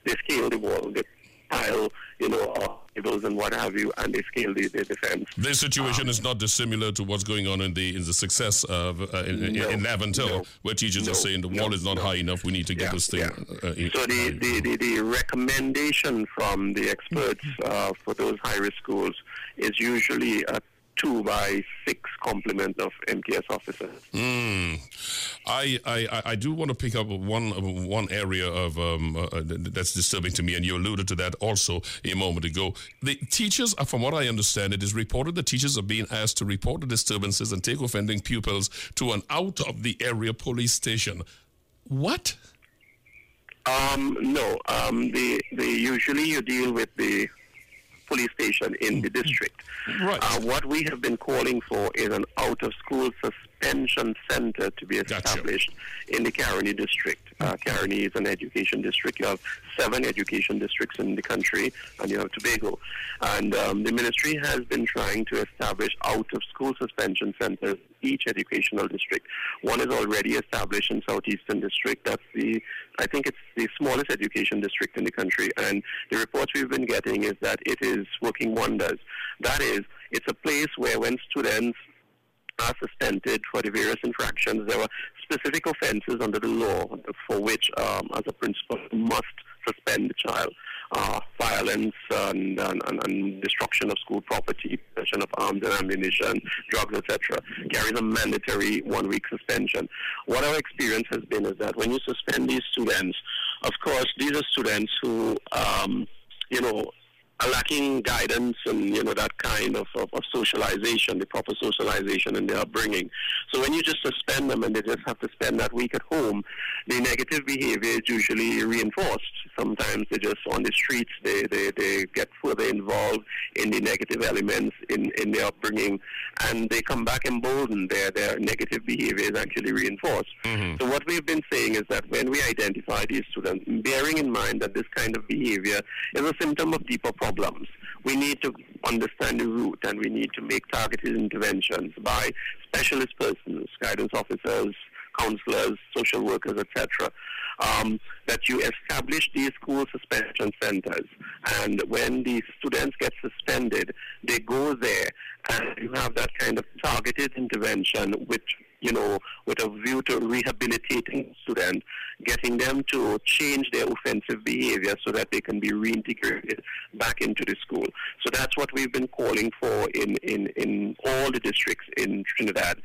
they scale the wall, they pile, tables and what have you, and they scale the fence. This situation is not dissimilar to what's going on in the success of in Laventille, where teachers are saying the wall is not high enough. We need to get this thing. So the recommendation from the experts for those high-risk schools is usually a 2 by 6 complement of MTS officers. I do want to pick up one area of that's disturbing to me, and you alluded to that also a moment ago. The teachers, from what I understand, it is reported that teachers are being asked to report the disturbances and take offending pupils to an out-of-the-area police station. What? No. Usually you deal with the police station in the district. Right. What we have been calling for is an out-of-school suspension center to be established in the Caroni district. Caroni is an education district. You have 7 education districts in the country, and you have Tobago. And the ministry has been trying to establish out-of-school suspension centers in each educational district. One is already established in Southeastern District. I think it's the smallest education district in the country, and the reports we've been getting is that it is working wonders. That is, it's a place where when students are suspended for the various infractions, there are specific offenses under the law for which, as a principal, must suspend the child. Violence and destruction of school property, possession of arms and ammunition, drugs, etc., carries a mandatory 1-week suspension. What our experience has been is that when you suspend these students, of course, these are students who, are lacking guidance and, that kind of socialization, the proper socialization in their upbringing. So when you just suspend them and they just have to spend that week at home, the negative behavior is usually reinforced. Sometimes they just, on the streets, they get further involved in the negative elements in their upbringing, and they come back emboldened. Their negative behavior is actually reinforced. Mm-hmm. So what we've been saying is that when we identify these students, bearing in mind that this kind of behavior is a symptom of deeper problems, we need to understand the root, and we need to make targeted interventions by specialist persons, guidance officers, counselors, social workers, etc., that you establish these school suspension centers. And when the students get suspended, they go there, and you have that kind of targeted intervention with a view to rehabilitating students, getting them to change their offensive behavior so that they can be reintegrated back into the school. So that's what we've been calling for in all the districts in Trinidad,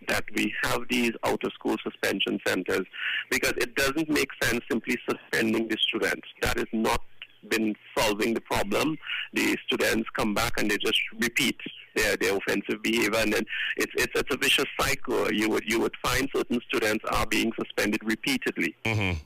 that we have these out-of-school suspension centers, because it doesn't make sense simply suspending the students. That is not been solving the problem. The students come back and they just repeat their offensive behavior, and then it's a vicious cycle. You would find certain students are being suspended repeatedly. Mm-hmm.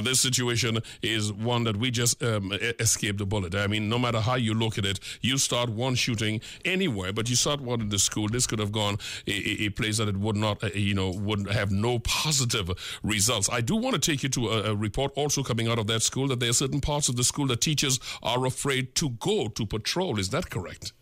This situation is one that we just escaped the bullet. I mean, no matter how you look at it, you start one shooting anywhere, but you start one in the school. This could have gone a place that it would not, would have no positive results. I do want to take you to a report also coming out of that school, that there are certain parts of the school that teachers are afraid to go to patrol. Is that correct?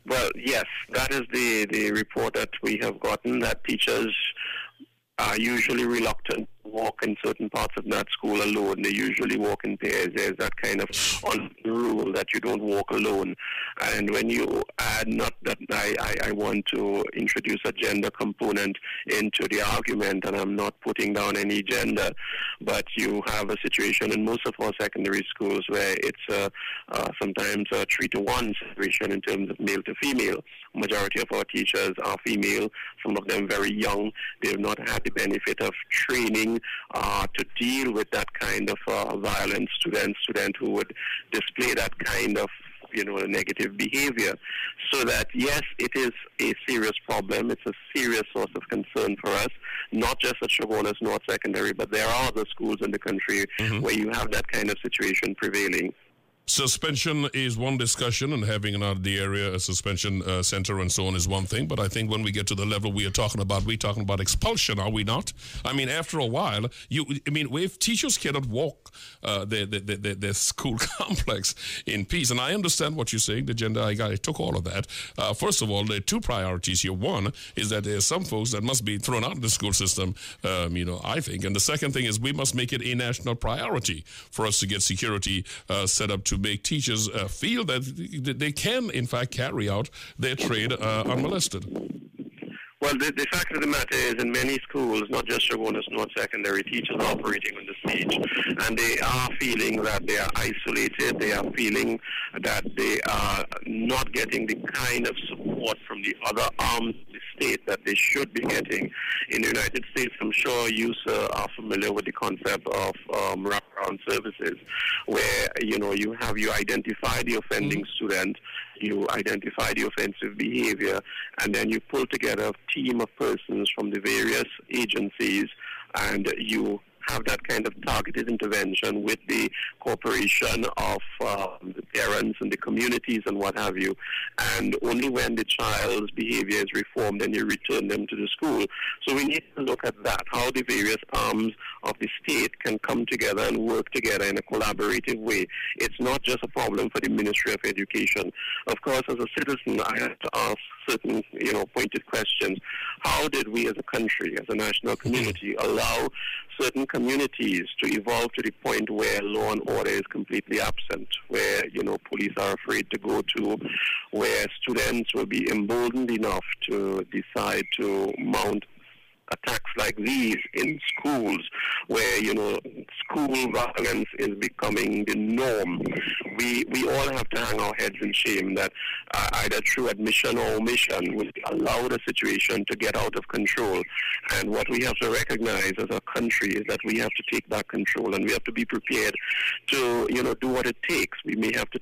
Well, yes, that is the report that we have gotten, that teachers are usually reluctant to walk in certain parts of that school alone. They usually walk in pairs. There's that kind of rule that you don't walk alone. And when you add, not that I want to introduce a gender component into the argument, and I'm not putting down any gender, but you have a situation in most of our secondary schools where it's sometimes a 3-to-1 situation in terms of male to female. Majority of our teachers are female, some of them very young. They have not had the benefit of training to deal with that kind of violence. Student who would display that kind of negative behavior. So that, yes, it is a serious problem. It's a serious source of concern for us, not just at Chaguanas North Secondary, but there are other schools in the country where you have that kind of situation prevailing. Suspension is one discussion, and having another area, a suspension center and so on is one thing. But I think when we get to the level we're talking about expulsion, are we not? I mean, after a while, if teachers cannot walk their school complex in peace, and I understand what you're saying, the gender, I took all of that. First of all, there are two priorities here. One is that there are some folks that must be thrown out of the school system, I think. And the second thing is we must make it a national priority for us to get security set up to make teachers feel that they can, in fact, carry out their trade unmolested. Well, the fact of the matter is, in many schools, not just Chaguanas North Secondary, teachers are operating on the siege, and they are feeling that they are isolated. They are feeling that they are not getting the kind of support from the other arms of the state that they should be getting. In the United States, I'm sure you, sir, are familiar with the concept of wraparound services, where, you identify the offending student, you identify the offensive behavior, and then you pull together a team of persons from the various agencies, and you have that kind of targeted intervention with the cooperation of the parents and the communities and what have you. And only when the child's behavior is reformed, then you return them to the school. So we need to look at that, how the various arms of the state can come together and work together in a collaborative way. It's not just a problem for the Ministry of Education. Of course, as a citizen, I have to ask certain, pointed questions. How did we as a country, as a national community, allow certain communities to evolve to the point where law and order is completely absent, where, police are afraid to go to, where students will be emboldened enough to decide to mount attacks like these in schools, where school violence is becoming the norm. We all have to hang our heads in shame that either through admission or omission we allow the situation to get out of control. And what we have to recognize as a country is that we have to take back control, and we have to be prepared to do what it takes. We may have to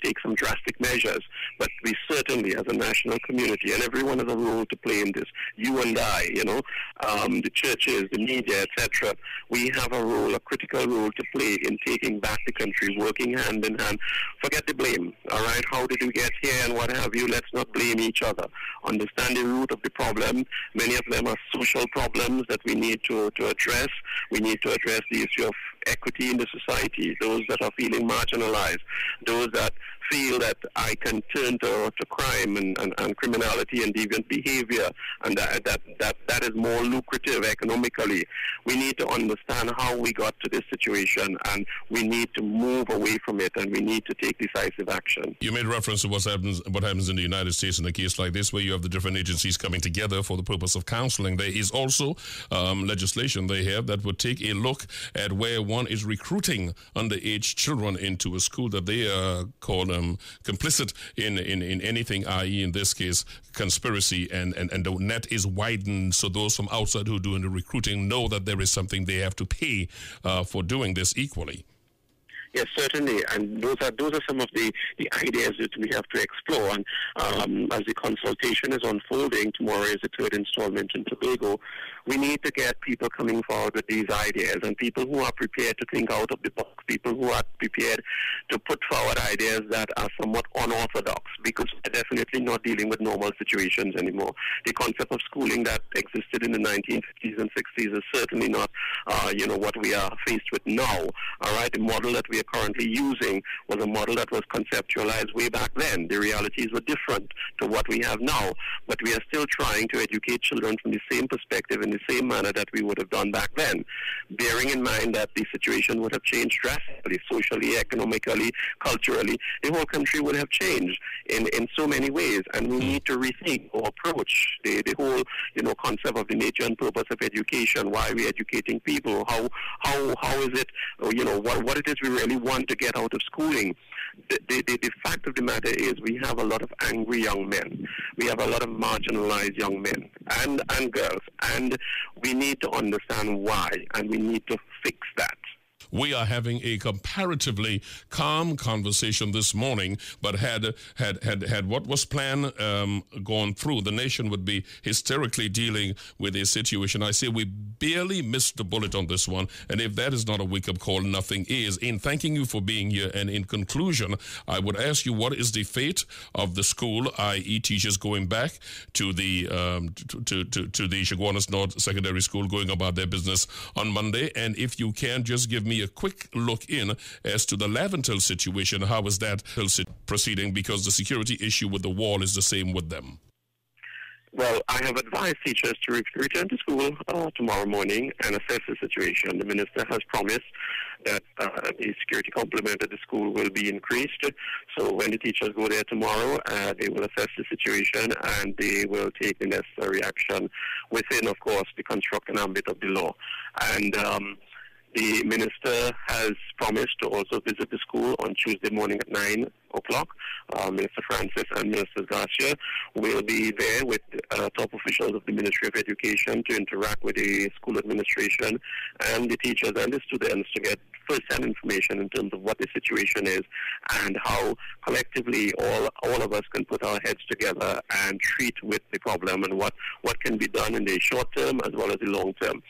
take some drastic measures, but we certainly, as a national community, and everyone has a role to play in this. You and I, the churches, the media, etc. We have a critical role to play in taking back the country, working hand in hand. Forget the blame, all right? How did we get here and what have you? Let's not blame each other. Understand the root of the problem. Many of them are social problems that we need to address. We need to address the issue of equity in the society, those that are feeling marginalized, those that feel that I can turn to crime and criminality and deviant behavior, and that is more lucrative economically. We need to understand how we got to this situation, and we need to move away from it, and we need to take decisive action. You made reference to what happens in the United States in a case like this, where you have the different agencies coming together for the purpose of counseling. There is also legislation they have that would take a look at where one is recruiting underage children into a school that they call complicit in anything, i.e. in this case conspiracy, and the net is widened so those from outside who are doing the recruiting know that there is something they have to pay for doing this equally. Yes, certainly, and those are some of the ideas that we have to explore. And as the consultation is unfolding, tomorrow is the third installment in Tobago. We need to get people coming forward with these ideas, and people who are prepared to think out of the box, people who are prepared to put forward ideas that are somewhat unorthodox, because we're definitely not dealing with normal situations anymore. The concept of schooling that existed in the 1950s and 60s is certainly not, what we are faced with now. All right, the model that we are currently using was a model that was conceptualized way back then. The realities were different to what we have now, but we are still trying to educate children from the same perspective in the same manner that we would have done back then, bearing in mind that the situation would have changed drastically, socially, economically, culturally. The whole country would have changed in so many ways, and we need to rethink or approach the whole concept of the nature and purpose of education. Why are we educating people? How is it, what it is we really want to get out of schooling. The fact of the matter is we have a lot of angry young men. We have a lot of marginalized young men and girls, and we need to understand why, and we need to fix that. we are having a comparatively calm conversation this morning, but had what was planned gone through, the nation would be hysterically dealing with a situation. I say we barely missed the bullet on this one, and if that is not a wake-up call, nothing is. In thanking you for being here, and in conclusion, I would ask you, what is the fate of the school, i.e. teachers going back to the to the Chaguanas North Secondary School, going about their business on Monday? And if you can, just give me a quick look in as to the Laventille situation. How is that proceeding? Because the security issue with the wall is the same with them. Well, I have advised teachers to return to school tomorrow morning and assess the situation. The minister has promised that the security complement at the school will be increased. So when the teachers go there tomorrow, they will assess the situation and they will take the necessary action within, of course, the constructing ambit of the law. And the minister has promised to also visit the school on Tuesday morning at 9 o'clock. Minister Francis and Minister Garcia will be there with top officials of the Ministry of Education to interact with the school administration and the teachers and the students to get first-hand information in terms of what the situation is and how collectively all of us can put our heads together and treat with the problem and what can be done in the short term as well as the long term.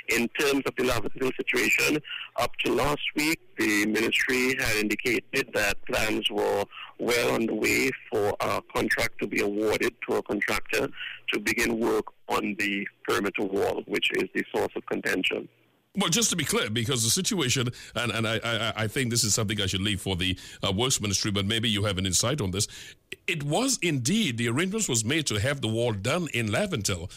In terms of the Laventille situation, up to last week, the ministry had indicated that plans were well on the way for a contract to be awarded to a contractor to begin work on the perimeter wall, which is the source of contention. Well, just to be clear, because the situation, and I think this is something I should leave for the Works Ministry, but maybe you have an insight on this. It was indeed, the arrangements was made to have the wall done in Laventille.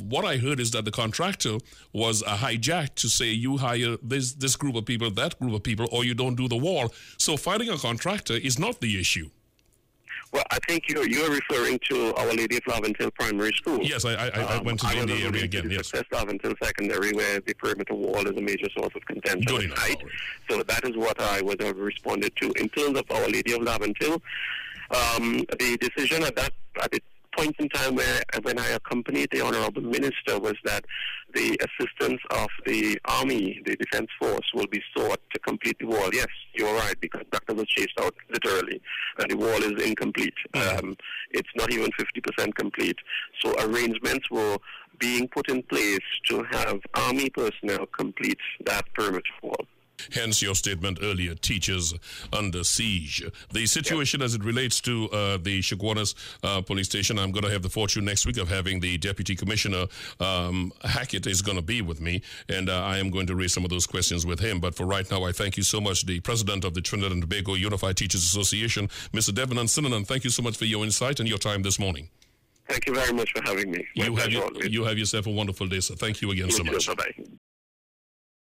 What I heard is that the contractor was hijacked to say you hire this group of people, that group of people, or you don't do the wall. So finding a contractor is not the issue. Well, I think you're referring to Our Lady of Laventille Primary School. Yes, I went to the area again. Yes, Success Laventille Secondary, where the perimeter wall is a major source of contention. Good enough. Right? So that is what I would have responded to. In terms of Our Lady of Laventille, the decision at the point in time when I accompanied the Honorable Minister was that the assistance of the Army, the Defense Force, will be sought to complete the wall. Yes, you're right, because Dr. was chased out literally, and the wall is incomplete. It's not even 50% complete. So arrangements were being put in place to have Army personnel complete that perimeter wall. Hence your statement earlier, teachers under siege. The situation as it relates to the Chaguanas police station, I'm going to have the fortune next week of having the Deputy Commissioner Hackett is going to be with me, and I am going to raise some of those questions with him. But for right now, I thank you so much, the President of the Trinidad and Tobago Unified Teachers Association, Mr. Devanand Sinanan. Thank you so much for your insight and your time this morning. Thank you very much for having me. You have yourself a wonderful day, sir. Thank you again so much. Bye-bye.